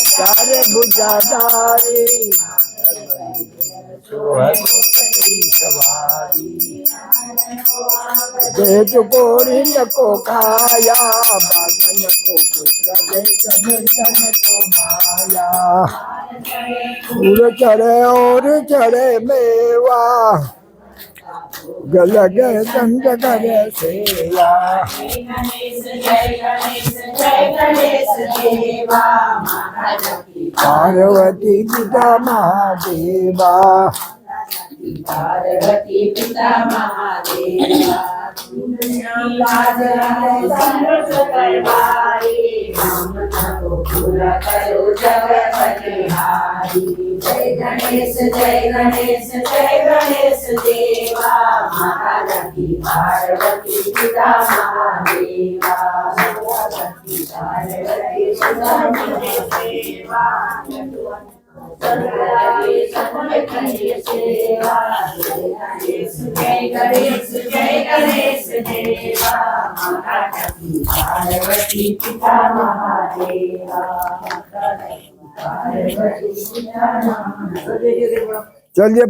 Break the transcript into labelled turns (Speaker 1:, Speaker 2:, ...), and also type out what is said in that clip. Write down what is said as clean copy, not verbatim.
Speaker 1: चारे भुजाधारी सवारी देख को रिंग को खाया बागन को पुत्र देख को माया फूल चढ़े और चढ़े मेवा गल गए दंड करे सेवा पार्वती पिता महादेवा
Speaker 2: पार्वती पिता महादेवा पूरा करो जगत हारी जय गणेश देवा महालक्ष्मी पार्वती पिता महादेवा पार्वती पिता महादेवा जय गणेश देवा पार्वती पिता महादेवा
Speaker 1: चलिए।